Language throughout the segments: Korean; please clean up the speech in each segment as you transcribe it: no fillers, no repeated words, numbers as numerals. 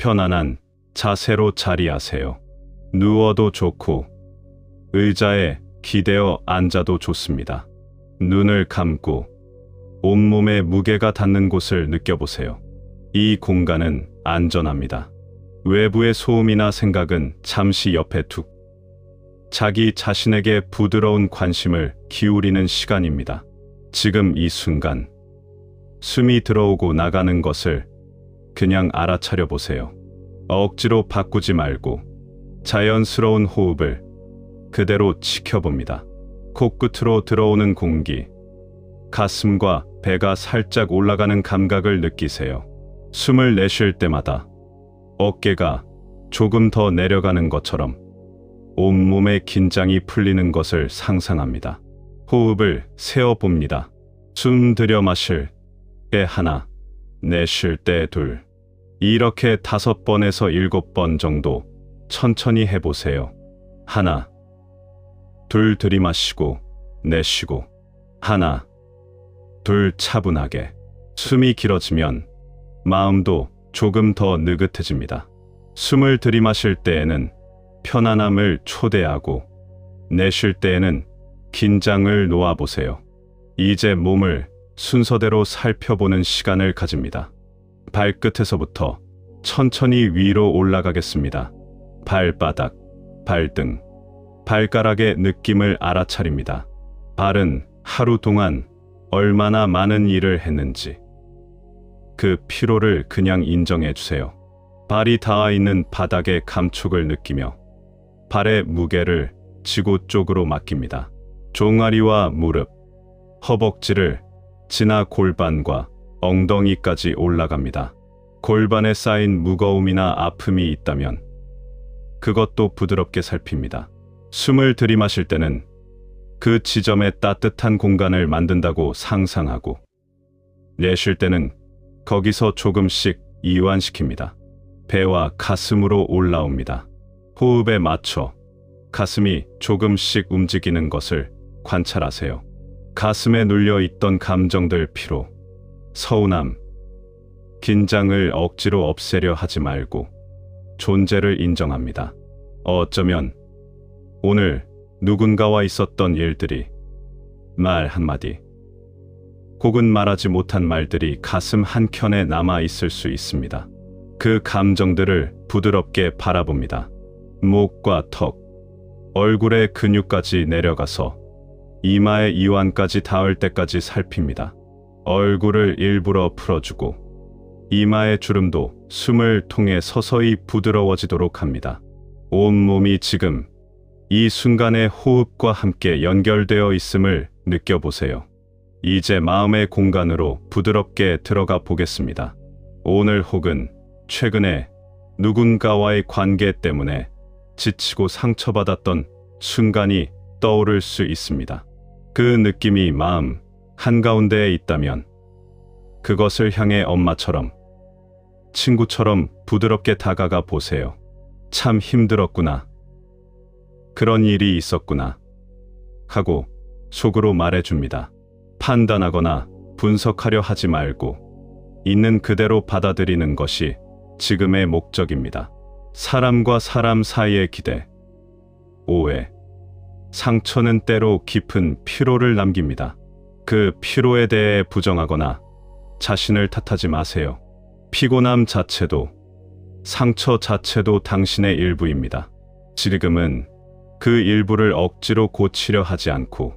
편안한 자세로 자리하세요. 누워도 좋고 의자에 기대어 앉아도 좋습니다. 눈을 감고 온몸에 무게가 닿는 곳을 느껴보세요. 이 공간은 안전합니다. 외부의 소음이나 생각은 잠시 옆에 툭. 자기 자신에게 부드러운 관심을 기울이는 시간입니다. 지금 이 순간 숨이 들어오고 나가는 것을 그냥 알아차려 보세요. 억지로 바꾸지 말고 자연스러운 호흡을 그대로 지켜봅니다. 코끝으로 들어오는 공기, 가슴과 배가 살짝 올라가는 감각을 느끼세요. 숨을 내쉴 때마다 어깨가 조금 더 내려가는 것처럼 온몸의 긴장이 풀리는 것을 상상합니다. 호흡을 세어봅니다. 숨 들여 마실 때 하나, 내쉴 때 둘. 이렇게 5번에서 7번 정도 천천히 해보세요. 하나, 둘 들이마시고 내쉬고 하나, 둘 차분하게. 숨이 길어지면 마음도 조금 더 느긋해집니다. 숨을 들이마실 때에는 편안함을 초대하고 내쉴 때에는 긴장을 놓아보세요. 이제 몸을 순서대로 살펴보는 시간을 가집니다. 발끝에서부터 천천히 위로 올라가겠습니다. 발바닥, 발등, 발가락의 느낌을 알아차립니다. 발은 하루 동안 얼마나 많은 일을 했는지 그 피로를 그냥 인정해 주세요. 발이 닿아 있는 바닥의 감촉을 느끼며 발의 무게를 지구 쪽으로 맡깁니다. 종아리와 무릎, 허벅지를 지나 골반과 엉덩이까지 올라갑니다. 골반에 쌓인 무거움이나 아픔이 있다면 그것도 부드럽게 살핍니다. 숨을 들이마실 때는 그 지점에 따뜻한 공간을 만든다고 상상하고 내쉴 때는 거기서 조금씩 이완시킵니다. 배와 가슴으로 올라옵니다. 호흡에 맞춰 가슴이 조금씩 움직이는 것을 관찰하세요. 가슴에 눌려있던 감정들, 피로, 서운함, 긴장을 억지로 없애려 하지 말고 존재를 인정합니다. 어쩌면 오늘 누군가와 있었던 일들이, 말 한마디, 혹은 말하지 못한 말들이 가슴 한켠에 남아 있을 수 있습니다. 그 감정들을 부드럽게 바라봅니다. 목과 턱, 얼굴의 근육까지 내려가서 이마의 이완까지 닿을 때까지 살핍니다. 얼굴을 일부러 풀어주고 이마의 주름도 숨을 통해 서서히 부드러워지도록 합니다. 온몸이 지금 이 순간의 호흡과 함께 연결되어 있음을 느껴보세요. 이제 마음의 공간으로 부드럽게 들어가 보겠습니다. 오늘 혹은 최근에 누군가와의 관계 때문에 지치고 상처받았던 순간이 떠오를 수 있습니다. 그 느낌이 마음 한가운데에 있다면 그것을 향해 엄마처럼, 친구처럼 부드럽게 다가가 보세요. 참 힘들었구나. 그런 일이 있었구나. 하고 속으로 말해줍니다. 판단하거나 분석하려 하지 말고 있는 그대로 받아들이는 것이 지금의 목적입니다. 사람과 사람 사이의 기대, 오해, 상처는 때로 깊은 피로를 남깁니다. 그 피로에 대해 부정하거나 자신을 탓하지 마세요. 피곤함 자체도, 상처 자체도 당신의 일부입니다. 지금은 그 일부를 억지로 고치려 하지 않고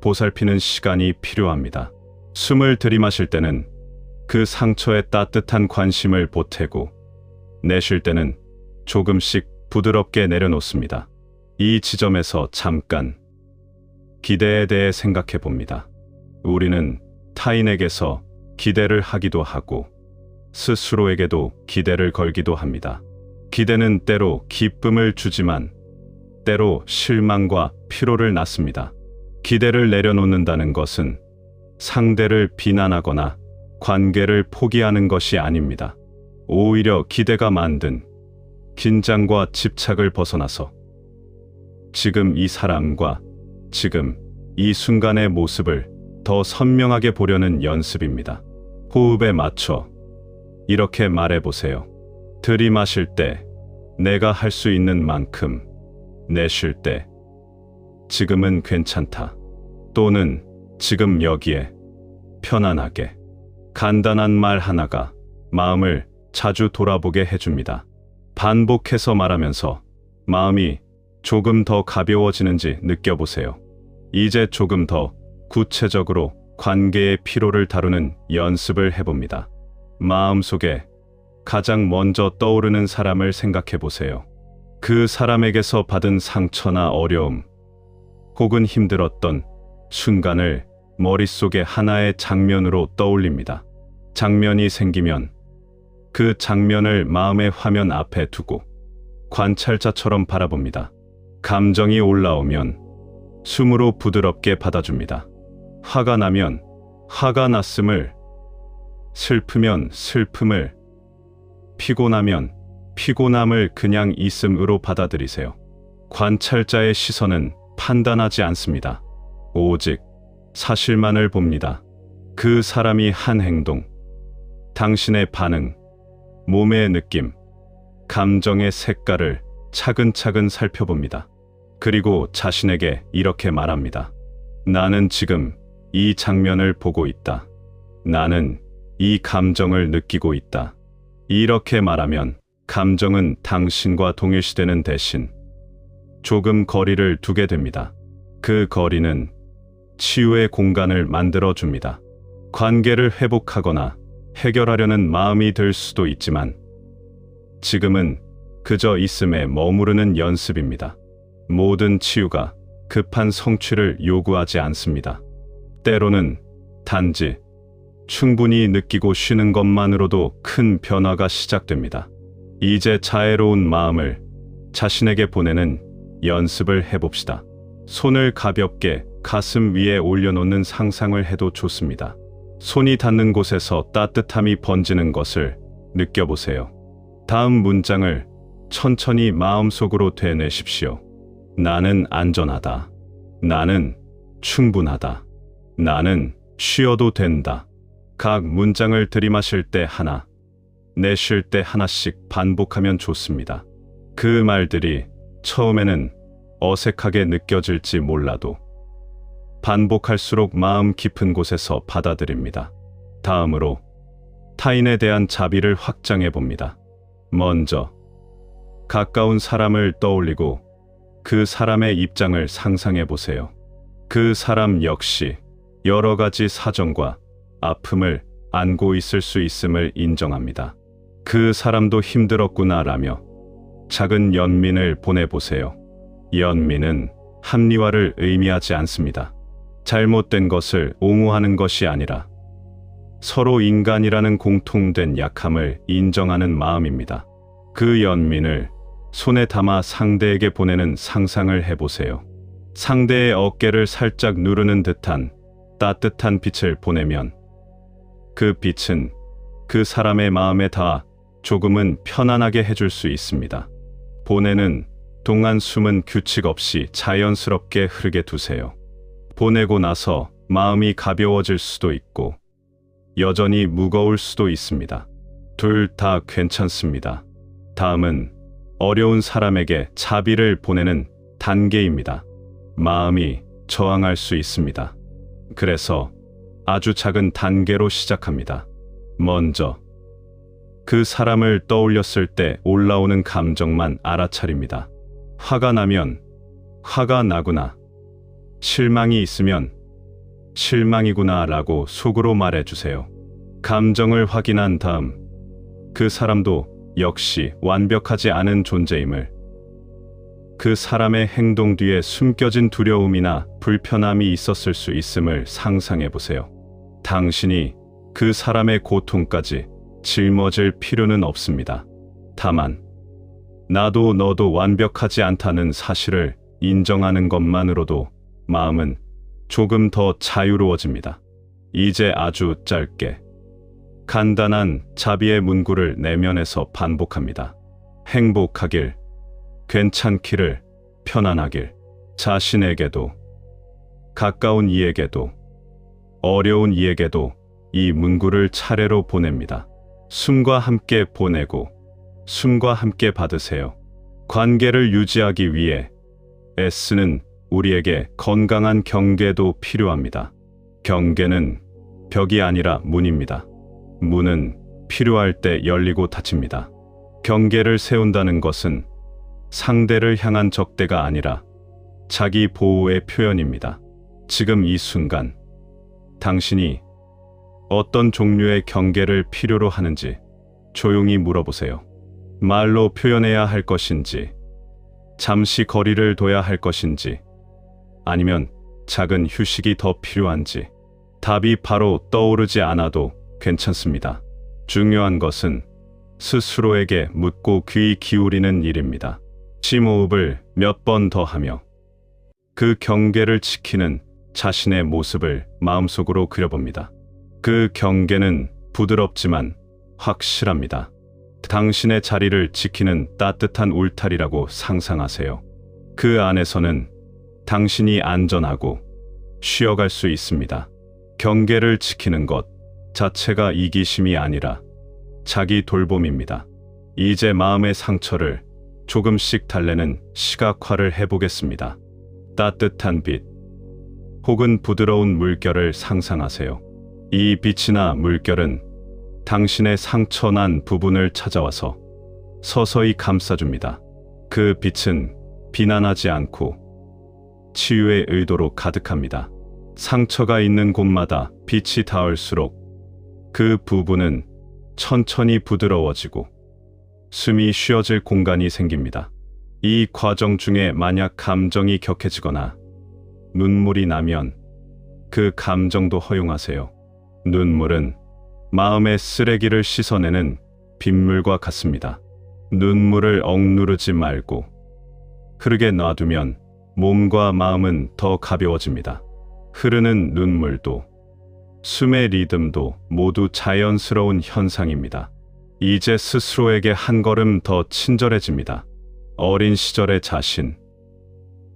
보살피는 시간이 필요합니다. 숨을 들이마실 때는 그 상처에 따뜻한 관심을 보태고 내쉴 때는 조금씩 부드럽게 내려놓습니다. 이 지점에서 잠깐 기대에 대해 생각해 봅니다. 우리는 타인에게서 기대를 하기도 하고 스스로에게도 기대를 걸기도 합니다. 기대는 때로 기쁨을 주지만 때로 실망과 피로를 낳습니다. 기대를 내려놓는다는 것은 상대를 비난하거나 관계를 포기하는 것이 아닙니다. 오히려 기대가 만든 긴장과 집착을 벗어나서 지금 이 사람과 지금 이 순간의 모습을 더 선명하게 보려는 연습입니다. 호흡에 맞춰 이렇게 말해보세요. 들이마실 때 내가 할 수 있는 만큼, 내쉴 때 지금은 괜찮다. 또는 지금 여기에 편안하게. 간단한 말 하나가 마음을 자주 돌아보게 해줍니다. 반복해서 말하면서 마음이 조금 더 가벼워지는지 느껴보세요. 이제 조금 더 구체적으로 관계의 피로를 다루는 연습을 해봅니다. 마음속에 가장 먼저 떠오르는 사람을 생각해 보세요. 그 사람에게서 받은 상처나 어려움, 혹은 힘들었던 순간을 머릿속에 하나의 장면으로 떠올립니다. 장면이 생기면 그 장면을 마음의 화면 앞에 두고 관찰자처럼 바라봅니다. 감정이 올라오면 숨으로 부드럽게 받아줍니다. 화가 나면 화가 났음을, 슬프면 슬픔을, 피곤하면 피곤함을 그냥 있음으로 받아들이세요. 관찰자의 시선은 판단하지 않습니다. 오직 사실만을 봅니다. 그 사람이 한 행동, 당신의 반응, 몸의 느낌, 감정의 색깔을 차근차근 살펴봅니다. 그리고 자신에게 이렇게 말합니다. 나는 지금 이 장면을 보고 있다. 나는 이 감정을 느끼고 있다. 이렇게 말하면 감정은 당신과 동일시되는 대신 조금 거리를 두게 됩니다. 그 거리는 치유의 공간을 만들어 줍니다. 관계를 회복하거나 해결하려는 마음이 들 수도 있지만 지금은 그저 있음에 머무르는 연습입니다. 모든 치유가 급한 성취를 요구하지 않습니다. 때로는 단지 충분히 느끼고 쉬는 것만으로도 큰 변화가 시작됩니다. 이제 자애로운 마음을 자신에게 보내는 연습을 해봅시다. 손을 가볍게 가슴 위에 올려놓는 상상을 해도 좋습니다. 손이 닿는 곳에서 따뜻함이 번지는 것을 느껴보세요. 다음 문장을 천천히 마음속으로 되뇌십시오. 나는 안전하다. 나는 충분하다. 나는 쉬어도 된다. 각 문장을 들이마실 때 하나, 내쉴 때 하나씩 반복하면 좋습니다. 그 말들이 처음에는 어색하게 느껴질지 몰라도 반복할수록 마음 깊은 곳에서 받아들입니다. 다음으로 타인에 대한 자비를 확장해 봅니다. 먼저 가까운 사람을 떠올리고 그 사람의 입장을 상상해 보세요. 그 사람 역시 여러 가지 사정과 아픔을 안고 있을 수 있음을 인정합니다. 그 사람도 힘들었구나라며 작은 연민을 보내보세요. 연민은 합리화를 의미하지 않습니다. 잘못된 것을 옹호하는 것이 아니라 서로 인간이라는 공통된 약함을 인정하는 마음입니다. 그 연민을 손에 담아 상대에게 보내는 상상을 해보세요. 상대의 어깨를 살짝 누르는 듯한 따뜻한 빛을 보내면 그 빛은 그 사람의 마음에 닿아 조금은 편안하게 해줄 수 있습니다. 보내는 동안 숨은 규칙 없이 자연스럽게 흐르게 두세요. 보내고 나서 마음이 가벼워질 수도 있고 여전히 무거울 수도 있습니다. 둘 다 괜찮습니다. 다음은 어려운 사람에게 자비를 보내는 단계입니다. 마음이 저항할 수 있습니다. 그래서 아주 작은 단계로 시작합니다. 먼저 그 사람을 떠올렸을 때 올라오는 감정만 알아차립니다. 화가 나면 화가 나구나, 실망이 있으면 실망이구나 라고 속으로 말해주세요. 감정을 확인한 다음 그 사람도 역시 완벽하지 않은 존재임을, 그 사람의 행동 뒤에 숨겨진 두려움이나 불편함이 있었을 수 있음을 상상해 보세요. 당신이 그 사람의 고통까지 짊어질 필요는 없습니다. 다만 나도 너도 완벽하지 않다는 사실을 인정하는 것만으로도 마음은 조금 더 자유로워집니다. 이제 아주 짧게 간단한 자비의 문구를 내면에서 반복합니다. 행복하길, 괜찮기를, 편안하길. 자신에게도, 가까운 이에게도, 어려운 이에게도 이 문구를 차례로 보냅니다. 숨과 함께 보내고 숨과 함께 받으세요. 관계를 유지하기 위해 애쓰는 우리에게 건강한 경계도 필요합니다. 경계는 벽이 아니라 문입니다. 문은 필요할 때 열리고 닫힙니다. 경계를 세운다는 것은 상대를 향한 적대가 아니라 자기 보호의 표현입니다. 지금 이 순간, 당신이 어떤 종류의 경계를 필요로 하는지 조용히 물어보세요. 말로 표현해야 할 것인지, 잠시 거리를 둬야 할 것인지, 아니면 작은 휴식이 더 필요한지, 답이 바로 떠오르지 않아도 괜찮습니다. 중요한 것은 스스로에게 묻고 귀 기울이는 일입니다. 심호흡을 몇 번 더 하며 그 경계를 지키는 자신의 모습을 마음속으로 그려봅니다. 그 경계는 부드럽지만 확실합니다. 당신의 자리를 지키는 따뜻한 울타리라고 상상하세요. 그 안에서는 당신이 안전하고 쉬어갈 수 있습니다. 경계를 지키는 것 자체가 이기심이 아니라 자기 돌봄입니다. 이제 마음의 상처를 조금씩 달래는 시각화를 해보겠습니다. 따뜻한 빛 혹은 부드러운 물결을 상상하세요. 이 빛이나 물결은 당신의 상처난 부분을 찾아와서 서서히 감싸줍니다. 그 빛은 비난하지 않고 치유의 의도로 가득합니다. 상처가 있는 곳마다 빛이 닿을수록 그 부분은 천천히 부드러워지고 숨이 쉬어질 공간이 생깁니다. 이 과정 중에 만약 감정이 격해지거나 눈물이 나면 그 감정도 허용하세요. 눈물은 마음의 쓰레기를 씻어내는 빗물과 같습니다. 눈물을 억누르지 말고 흐르게 놔두면 몸과 마음은 더 가벼워집니다. 흐르는 눈물도 숨의 리듬도 모두 자연스러운 현상입니다. 이제 스스로에게 한 걸음 더 친절해집니다. 어린 시절의 자신,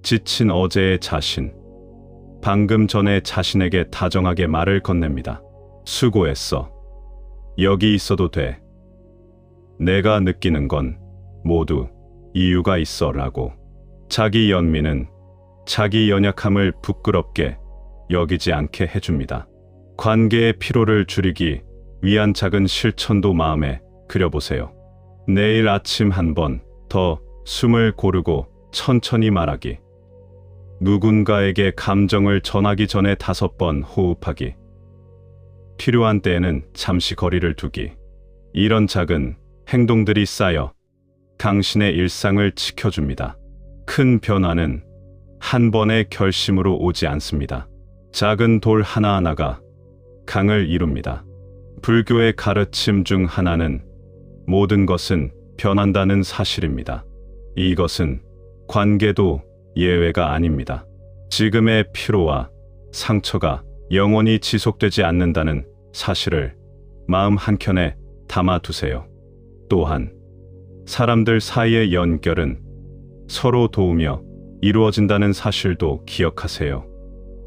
지친 어제의 자신, 방금 전에 자신에게 다정하게 말을 건넵니다. 수고했어. 여기 있어도 돼. 내가 느끼는 건 모두 이유가 있어 라고. 자기 연민은 자기 연약함을 부끄럽게 여기지 않게 해줍니다. 관계의 피로를 줄이기 위한 작은 실천도 마음에 그려보세요. 내일 아침 한 번 더 숨을 고르고 천천히 말하기. 누군가에게 감정을 전하기 전에 5번 호흡하기. 필요한 때에는 잠시 거리를 두기. 이런 작은 행동들이 쌓여 당신의 일상을 지켜줍니다. 큰 변화는 한 번의 결심으로 오지 않습니다. 작은 돌 하나하나가 강을 이룹니다. 불교의 가르침 중 하나는 모든 것은 변한다는 사실입니다. 이것은 관계도 예외가 아닙니다. 지금의 피로와 상처가 영원히 지속되지 않는다는 사실을 마음 한켠에 담아두세요. 또한 사람들 사이의 연결은 서로 도우며 이루어진다는 사실도 기억하세요.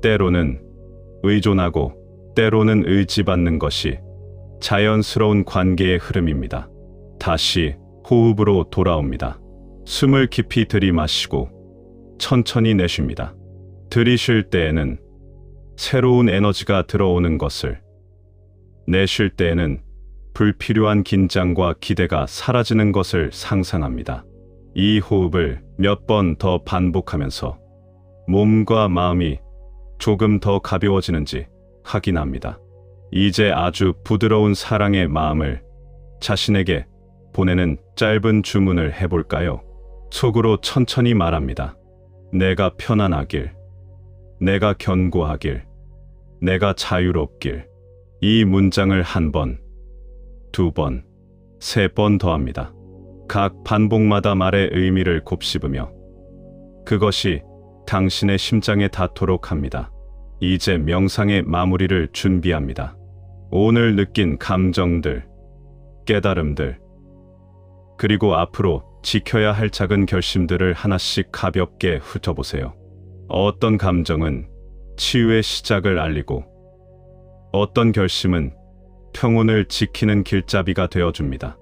때로는 의존하고 때로는 의지받는 것이 자연스러운 관계의 흐름입니다. 다시 호흡으로 돌아옵니다. 숨을 깊이 들이마시고 천천히 내쉽니다. 들이쉴 때에는 새로운 에너지가 들어오는 것을, 내쉴 때에는 불필요한 긴장과 기대가 사라지는 것을 상상합니다. 이 호흡을 몇 번 더 반복하면서 몸과 마음이 조금 더 가벼워지는지 확인합니다. 이제 아주 부드러운 사랑의 마음을 자신에게 보내는 짧은 주문을 해볼까요? 속으로 천천히 말합니다. 내가 편안하길, 내가 견고하길, 내가 자유롭길. 이 문장을 1번, 2번, 3번 더합니다. 각 반복마다 말의 의미를 곱씹으며 그것이 당신의 심장에 닿도록 합니다. 이제 명상의 마무리를 준비합니다. 오늘 느낀 감정들, 깨달음들, 그리고 앞으로 지켜야 할 작은 결심들을 하나씩 가볍게 훑어보세요. 어떤 감정은 치유의 시작을 알리고 어떤 결심은 평온을 지키는 길잡이가 되어줍니다.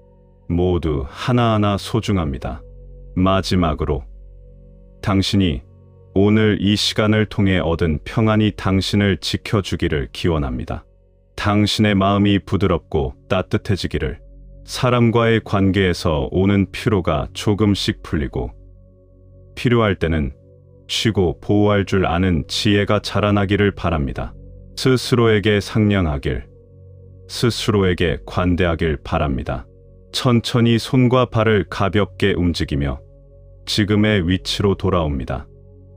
모두 하나하나 소중합니다. 마지막으로 당신이 오늘 이 시간을 통해 얻은 평안이 당신을 지켜주기를 기원합니다. 당신의 마음이 부드럽고 따뜻해지기를, 사람과의 관계에서 오는 피로가 조금씩 풀리고, 필요할 때는 쉬고 보호할 줄 아는 지혜가 자라나기를 바랍니다. 스스로에게 상냥하길, 스스로에게 관대하길 바랍니다. 천천히 손과 발을 가볍게 움직이며 지금의 위치로 돌아옵니다.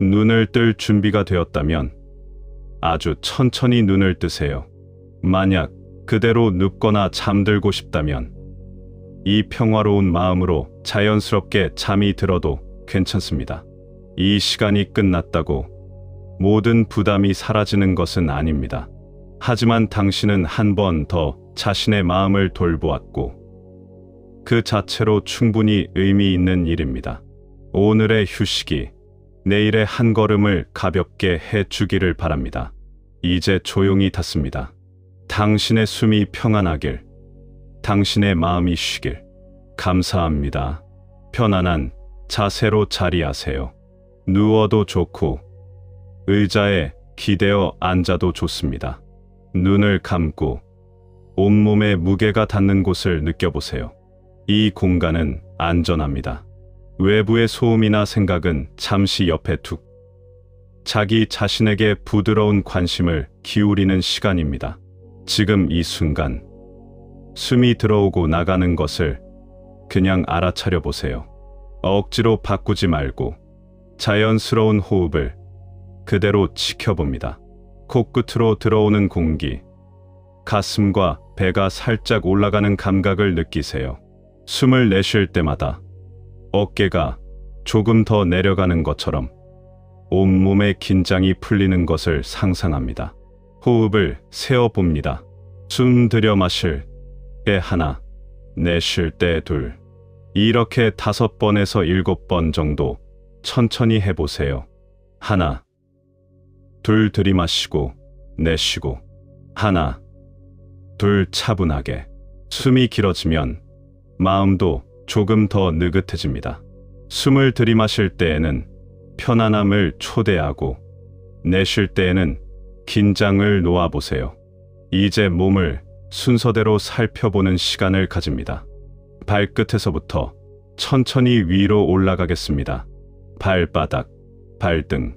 눈을 뜰 준비가 되었다면 아주 천천히 눈을 뜨세요. 만약 그대로 눕거나 잠들고 싶다면 이 평화로운 마음으로 자연스럽게 잠이 들어도 괜찮습니다. 이 시간이 끝났다고 모든 부담이 사라지는 것은 아닙니다. 하지만 당신은 한 번 더 자신의 마음을 돌보았고 그 자체로 충분히 의미 있는 일입니다. 오늘의 휴식이 내일의 한 걸음을 가볍게 해주기를 바랍니다. 이제 조용히 닫습니다. 당신의 숨이 평안하길, 당신의 마음이 쉬길. 감사합니다. 편안한 자세로 자리하세요. 누워도 좋고 의자에 기대어 앉아도 좋습니다. 눈을 감고 온몸에 무게가 닿는 곳을 느껴보세요. 이 공간은 안전합니다. 외부의 소음이나 생각은 잠시 옆에 툭. 자기 자신에게 부드러운 관심을 기울이는 시간입니다. 지금 이 순간 숨이 들어오고 나가는 것을 그냥 알아차려 보세요. 억지로 바꾸지 말고 자연스러운 호흡을 그대로 지켜봅니다. 코끝으로 들어오는 공기, 가슴과 배가 살짝 올라가는 감각을 느끼세요. 숨을 내쉴 때마다 어깨가 조금 더 내려가는 것처럼 온몸의 긴장이 풀리는 것을 상상합니다. 호흡을 세어봅니다. 숨 들여 마실 때 하나, 내쉴 때 둘. 이렇게 5번에서 7번 정도 천천히 해보세요. 하나, 둘 들이마시고 내쉬고, 하나, 둘 차분하게. 숨이 길어지면 마음도 조금 더 느긋해집니다. 숨을 들이마실 때에는 편안함을 초대하고 내쉴 때에는 긴장을 놓아보세요. 이제 몸을 순서대로 살펴보는 시간을 가집니다. 발끝에서부터 천천히 위로 올라가겠습니다. 발바닥, 발등,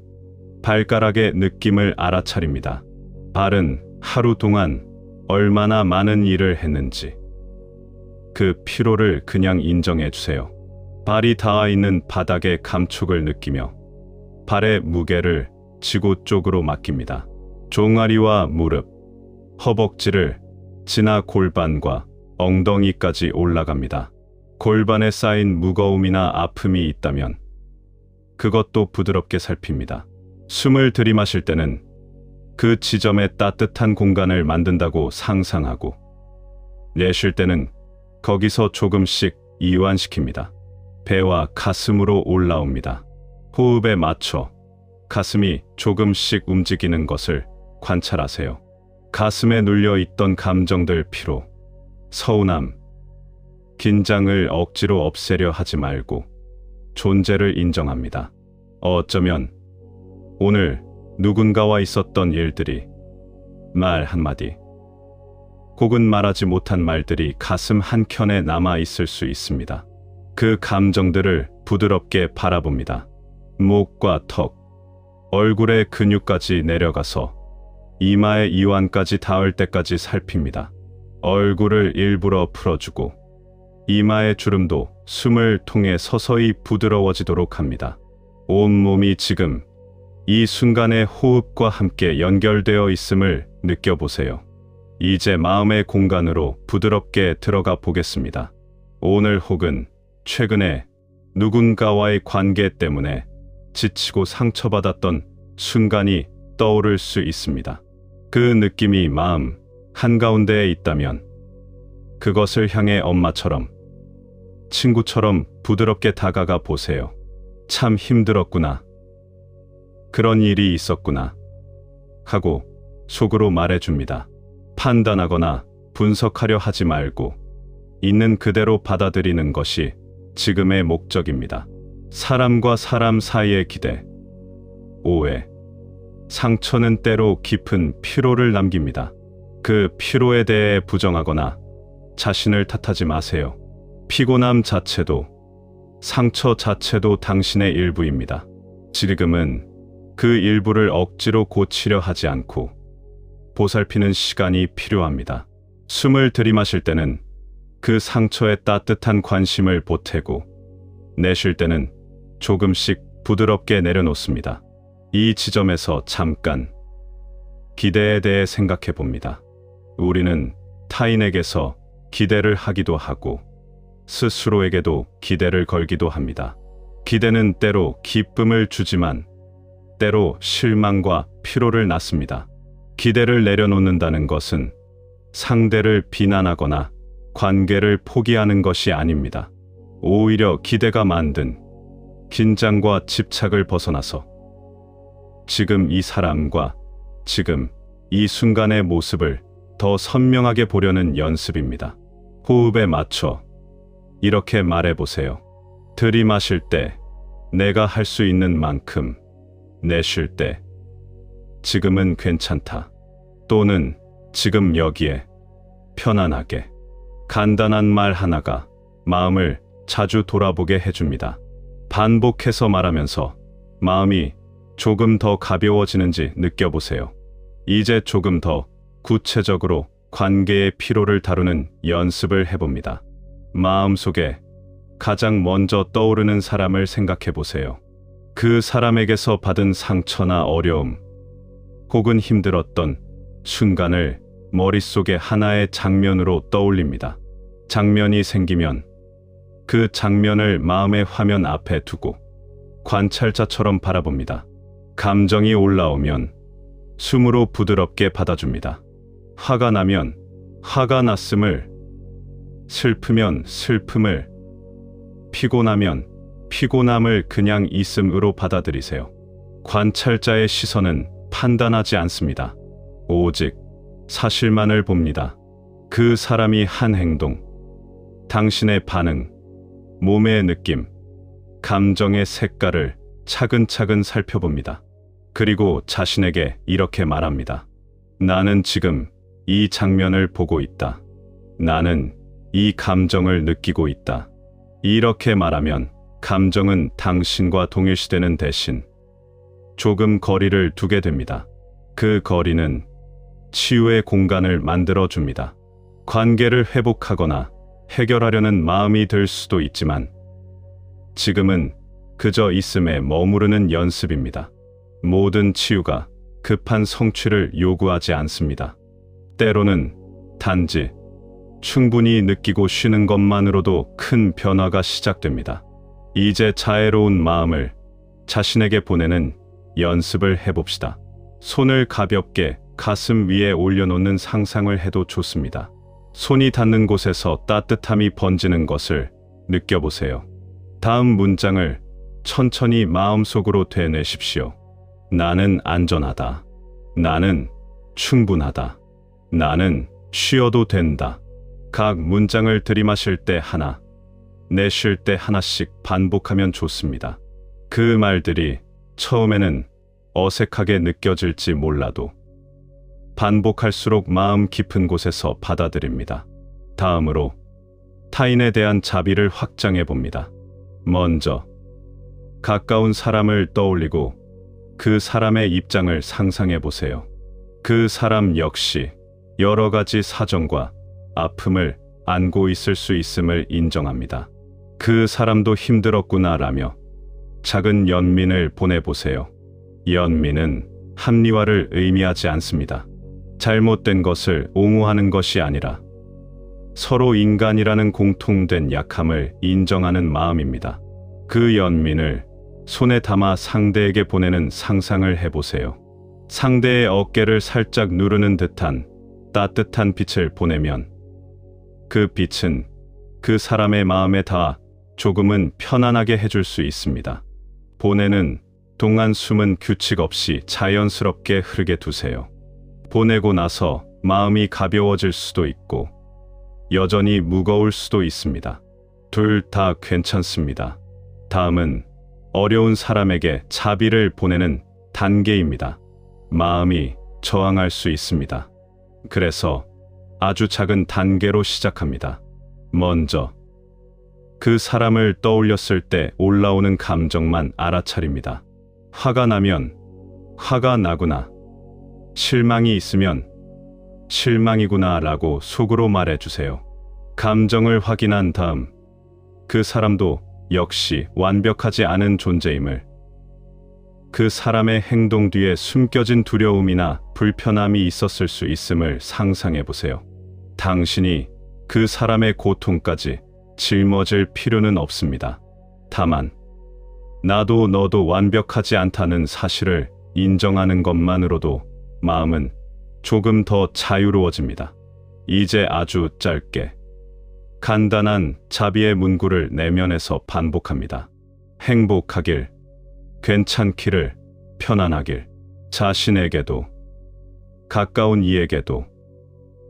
발가락의 느낌을 알아차립니다. 발은 하루 동안 얼마나 많은 일을 했는지 그 피로를 그냥 인정해 주세요. 발이 닿아 있는 바닥의 감촉을 느끼며 발의 무게를 지구 쪽으로 맡깁니다. 종아리와 무릎, 허벅지를 지나 골반과 엉덩이까지 올라갑니다. 골반에 쌓인 무거움이나 아픔이 있다면 그것도 부드럽게 살핍니다. 숨을 들이마실 때는 그 지점에 따뜻한 공간을 만든다고 상상하고 내쉴 때는 거기서 조금씩 이완시킵니다. 배와 가슴으로 올라옵니다. 호흡에 맞춰 가슴이 조금씩 움직이는 것을 관찰하세요. 가슴에 눌려 있던 감정들, 피로, 서운함, 긴장을 억지로 없애려 하지 말고 존재를 인정합니다. 어쩌면 오늘 누군가와 있었던 일들이, 말 한마디, 혹은 말하지 못한 말들이 가슴 한켠에 남아 있을 수 있습니다. 그 감정들을 부드럽게 바라봅니다. 목과 턱, 얼굴의 근육까지 내려가서 이마의 이완까지 닿을 때까지 살핍니다. 얼굴을 일부러 풀어주고 이마의 주름도 숨을 통해 서서히 부드러워지도록 합니다. 온몸이 지금 이 순간의 호흡과 함께 연결되어 있음을 느껴보세요. 이제 마음의 공간으로 부드럽게 들어가 보겠습니다. 오늘 혹은 최근에 누군가와의 관계 때문에 지치고 상처받았던 순간이 떠오를 수 있습니다. 그 느낌이 마음 한가운데에 있다면 그것을 향해 엄마처럼, 친구처럼 부드럽게 다가가 보세요. 참 힘들었구나. 그런 일이 있었구나. 하고 속으로 말해줍니다. 판단하거나 분석하려 하지 말고 있는 그대로 받아들이는 것이 지금의 목적입니다. 사람과 사람 사이의 기대, 오해, 상처는 때로 깊은 피로를 남깁니다. 그 피로에 대해 부정하거나 자신을 탓하지 마세요. 피곤함 자체도, 상처 자체도 당신의 일부입니다. 지금은 그 일부를 억지로 고치려 하지 않고 보살피는 시간이 필요합니다. 숨을 들이마실 때는 그 상처에 따뜻한 관심을 보태고, 내쉴 때는 조금씩 부드럽게 내려놓습니다. 이 지점에서 잠깐 기대에 대해 생각해 봅니다. 우리는 타인에게서 기대를 하기도 하고 스스로에게도 기대를 걸기도 합니다. 기대는 때로 기쁨을 주지만 때로 실망과 피로를 낳습니다. 기대를 내려놓는다는 것은 상대를 비난하거나 관계를 포기하는 것이 아닙니다. 오히려 기대가 만든 긴장과 집착을 벗어나서 지금 이 사람과 지금 이 순간의 모습을 더 선명하게 보려는 연습입니다. 호흡에 맞춰 이렇게 말해보세요. 들이마실 때 내가 할 수 있는 만큼, 내쉴 때 지금은 괜찮다. 또는 지금 여기에 편안하게. 간단한 말 하나가 마음을 자주 돌아보게 해줍니다. 반복해서 말하면서 마음이 조금 더 가벼워지는지 느껴보세요. 이제 조금 더 구체적으로 관계의 피로를 다루는 연습을 해봅니다. 마음속에 가장 먼저 떠오르는 사람을 생각해 보세요. 그 사람에게서 받은 상처나 어려움, 혹은 힘들었던 순간을 머릿속에 하나의 장면으로 떠올립니다. 장면이 생기면 그 장면을 마음의 화면 앞에 두고 관찰자처럼 바라봅니다. 감정이 올라오면 숨으로 부드럽게 받아줍니다. 화가 나면 화가 났음을, 슬프면 슬픔을, 피곤하면 피곤함을 그냥 있음으로 받아들이세요. 관찰자의 시선은 판단하지 않습니다. 오직 사실만을 봅니다. 그 사람이 한 행동, 당신의 반응, 몸의 느낌, 감정의 색깔을 차근차근 살펴봅니다. 그리고 자신에게 이렇게 말합니다. 나는 지금 이 장면을 보고 있다. 나는 이 감정을 느끼고 있다. 이렇게 말하면 감정은 당신과 동일시되는 대신 조금 거리를 두게 됩니다. 그 거리는 치유의 공간을 만들어 줍니다. 관계를 회복하거나 해결하려는 마음이 들 수도 있지만 지금은 그저 있음에 머무르는 연습입니다. 모든 치유가 급한 성취를 요구하지 않습니다. 때로는 단지 충분히 느끼고 쉬는 것만으로도 큰 변화가 시작됩니다. 이제 자애로운 마음을 자신에게 보내는 연습을 해봅시다. 손을 가볍게 가슴 위에 올려놓는 상상을 해도 좋습니다. 손이 닿는 곳에서 따뜻함이 번지는 것을 느껴보세요. 다음 문장을 천천히 마음속으로 되뇌십시오. 나는 안전하다. 나는 충분하다. 나는 쉬어도 된다. 각 문장을 들이마실 때 하나, 내쉴 때 하나씩 반복하면 좋습니다. 그 말들이 처음에는 어색하게 느껴질지 몰라도 반복할수록 마음 깊은 곳에서 받아들입니다. 다음으로 타인에 대한 자비를 확장해 봅니다. 먼저 가까운 사람을 떠올리고 그 사람의 입장을 상상해 보세요. 그 사람 역시 여러 가지 사정과 아픔을 안고 있을 수 있음을 인정합니다. 그 사람도 힘들었구나라며 작은 연민을 보내보세요. 연민은 합리화를 의미하지 않습니다. 잘못된 것을 옹호하는 것이 아니라 서로 인간이라는 공통된 약함을 인정하는 마음입니다. 그 연민을 손에 담아 상대에게 보내는 상상을 해보세요. 상대의 어깨를 살짝 누르는 듯한 따뜻한 빛을 보내면 그 빛은 그 사람의 마음에 닿아 조금은 편안하게 해줄 수 있습니다. 보내는 동안 숨은 규칙 없이 자연스럽게 흐르게 두세요. 보내고 나서 마음이 가벼워질 수도 있고 여전히 무거울 수도 있습니다. 둘 다 괜찮습니다. 다음은 어려운 사람에게 자비를 보내는 단계입니다. 마음이 저항할 수 있습니다. 그래서 아주 작은 단계로 시작합니다. 먼저 그 사람을 떠올렸을 때 올라오는 감정만 알아차립니다. 화가 나면 화가 나구나, 실망이 있으면 실망이구나 라고 속으로 말해주세요. 감정을 확인한 다음 그 사람도 역시 완벽하지 않은 존재임을, 그 사람의 행동 뒤에 숨겨진 두려움이나 불편함이 있었을 수 있음을 상상해 보세요. 당신이 그 사람의 고통까지 짊어질 필요는 없습니다. 다만 나도 너도 완벽하지 않다는 사실을 인정하는 것만으로도 마음은 조금 더 자유로워집니다. 이제 아주 짧게 간단한 자비의 문구를 내면에서 반복합니다. 행복하길, 괜찮기를, 편안하길. 자신에게도, 가까운 이에게도,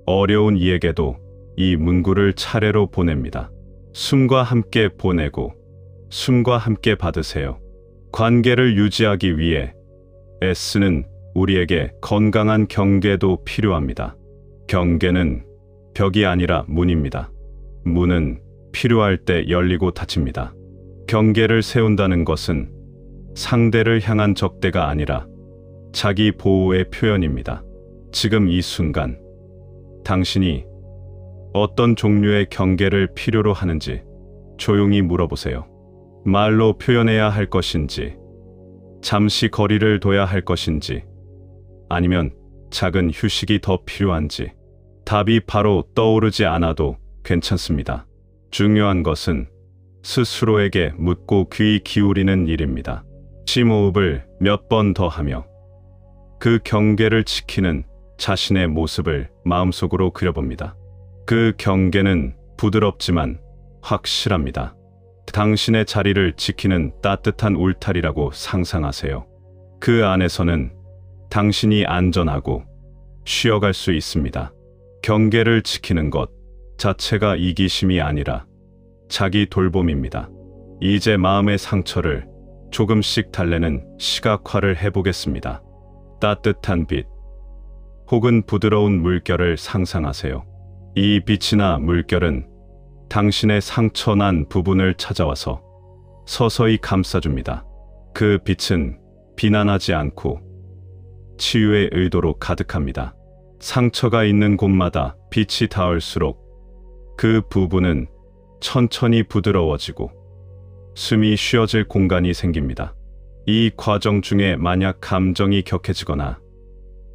어려운 이에게도 이 문구를 차례로 보냅니다. 숨과 함께 보내고 숨과 함께 받으세요. 관계를 유지하기 위해 애쓰는 우리에게 건강한 경계도 필요합니다. 경계는 벽이 아니라 문입니다. 문은 필요할 때 열리고 닫힙니다. 경계를 세운다는 것은 상대를 향한 적대가 아니라 자기 보호의 표현입니다. 지금 이 순간 당신이 어떤 종류의 경계를 필요로 하는지 조용히 물어보세요. 말로 표현해야 할 것인지, 잠시 거리를 둬야 할 것인지, 아니면 작은 휴식이 더 필요한지. 답이 바로 떠오르지 않아도 괜찮습니다. 중요한 것은 스스로에게 묻고 귀 기울이는 일입니다. 심호흡을 몇 번 더 하며 그 경계를 지키는 자신의 모습을 마음속으로 그려봅니다. 그 경계는 부드럽지만 확실합니다. 당신의 자리를 지키는 따뜻한 울타리라고 상상하세요. 그 안에서는 당신이 안전하고 쉬어갈 수 있습니다. 경계를 지키는 것 자체가 이기심이 아니라 자기 돌봄입니다. 이제 마음의 상처를 조금씩 달래는 시각화를 해보겠습니다. 따뜻한 빛 혹은 부드러운 물결을 상상하세요. 이 빛이나 물결은 당신의 상처난 부분을 찾아와서 서서히 감싸줍니다. 그 빛은 비난하지 않고 치유의 의도로 가득합니다. 상처가 있는 곳마다 빛이 닿을수록 그 부분은 천천히 부드러워지고 숨이 쉬어질 공간이 생깁니다. 이 과정 중에 만약 감정이 격해지거나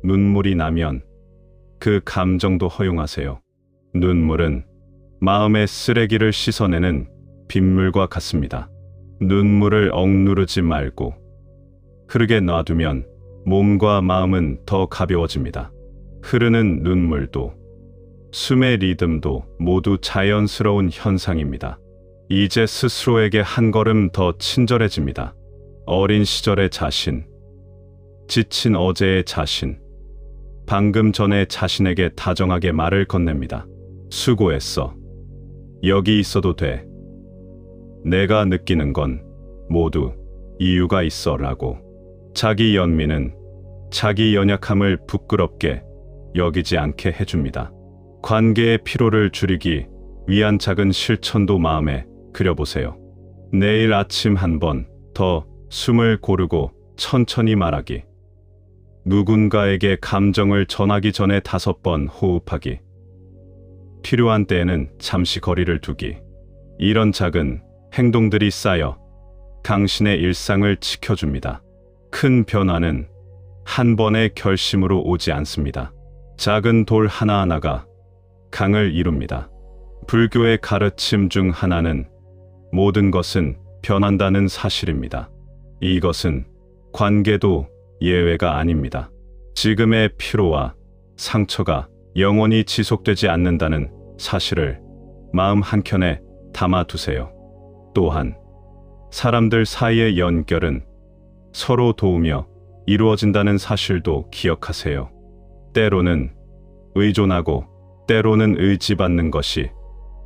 눈물이 나면 그 감정도 허용하세요. 눈물은 마음의 쓰레기를 씻어내는 빗물과 같습니다. 눈물을 억누르지 말고 흐르게 놔두면 몸과 마음은 더 가벼워집니다. 흐르는 눈물도 숨의 리듬도 모두 자연스러운 현상입니다. 이제 스스로에게 한 걸음 더 친절해집니다. 어린 시절의 자신, 지친 어제의 자신, 방금 전에 자신에게 다정하게 말을 건넵니다. 수고했어. 여기 있어도 돼. 내가 느끼는 건 모두 이유가 있어 라고. 자기 연민은 자기 연약함을 부끄럽게 여기지 않게 해줍니다. 관계의 피로를 줄이기 위한 작은 실천도 마음에 그려보세요. 내일 아침 한 번 더 숨을 고르고 천천히 말하기. 누군가에게 감정을 전하기 전에 5번 호흡하기. 필요한 때에는 잠시 거리를 두기. 이런 작은 행동들이 쌓여 당신의 일상을 지켜줍니다. 큰 변화는 한 번의 결심으로 오지 않습니다. 작은 돌 하나하나가 강을 이룹니다. 불교의 가르침 중 하나는 모든 것은 변한다는 사실입니다. 이것은 관계도 예외가 아닙니다. 지금의 피로와 상처가 영원히 지속되지 않는다는 사실을 마음 한켠에 담아두세요. 또한 사람들 사이의 연결은 서로 도우며 이루어진다는 사실도 기억하세요. 때로는 의존하고 때로는 의지받는 것이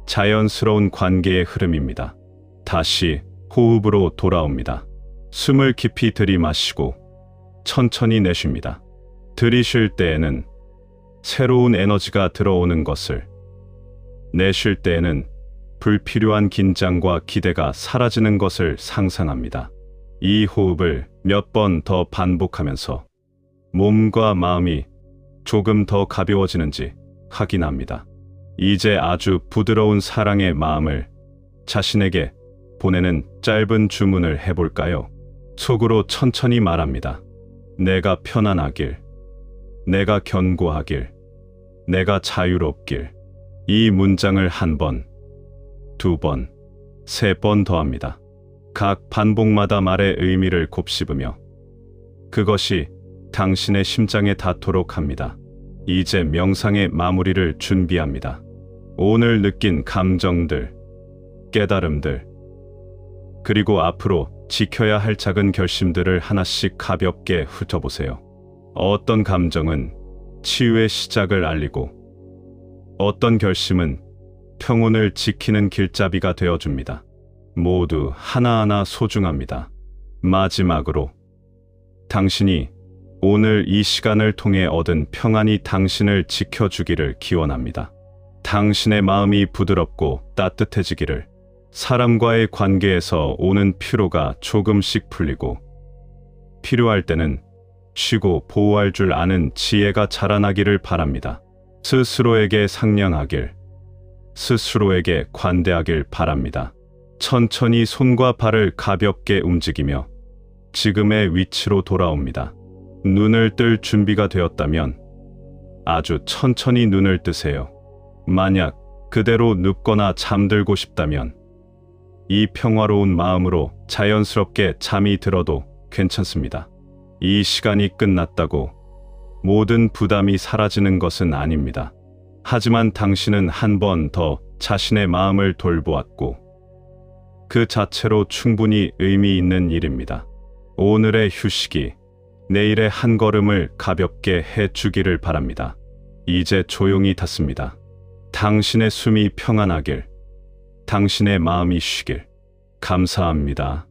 자연스러운 관계의 흐름입니다. 다시 호흡으로 돌아옵니다. 숨을 깊이 들이마시고 천천히 내쉽니다. 들이쉴 때에는 새로운 에너지가 들어오는 것을, 내쉴 때에는 불필요한 긴장과 기대가 사라지는 것을 상상합니다. 이 호흡을 몇 번 더 반복하면서 몸과 마음이 조금 더 가벼워지는지 확인합니다. 이제 아주 부드러운 사랑의 마음을 자신에게 보내는 짧은 주문을 해볼까요? 속으로 천천히 말합니다. 내가 편안하길, 내가 견고하길, 내가 자유롭길. 이 문장을 한 번, 두 번, 세 번 더합니다. 각 반복마다 말의 의미를 곱씹으며 그것이 당신의 심장에 닿도록 합니다. 이제 명상의 마무리를 준비합니다. 오늘 느낀 감정들, 깨달음들, 그리고 앞으로 지켜야 할 작은 결심들을 하나씩 가볍게 훑어보세요. 어떤 감정은 치유의 시작을 알리고 어떤 결심은 평온을 지키는 길잡이가 되어줍니다. 모두 하나하나 소중합니다. 마지막으로 당신이 오늘 이 시간을 통해 얻은 평안이 당신을 지켜주기를 기원합니다. 당신의 마음이 부드럽고 따뜻해지기를, 사람과의 관계에서 오는 피로가 조금씩 풀리고 필요할 때는 쉬고 보호할 줄 아는 지혜가 자라나기를 바랍니다. 스스로에게 상냥하길, 스스로에게 관대하길 바랍니다. 천천히 손과 발을 가볍게 움직이며 지금의 위치로 돌아옵니다. 눈을 뜰 준비가 되었다면 아주 천천히 눈을 뜨세요. 만약 그대로 눕거나 잠들고 싶다면 이 평화로운 마음으로 자연스럽게 잠이 들어도 괜찮습니다. 이 시간이 끝났다고 모든 부담이 사라지는 것은 아닙니다. 하지만 당신은 한 번 더 자신의 마음을 돌보았고 그 자체로 충분히 의미 있는 일입니다. 오늘의 휴식이 내일의 한 걸음을 가볍게 해주기를 바랍니다. 이제 조용히 닫습니다. 당신의 숨이 평안하길, 당신의 마음이 쉬길. 감사합니다.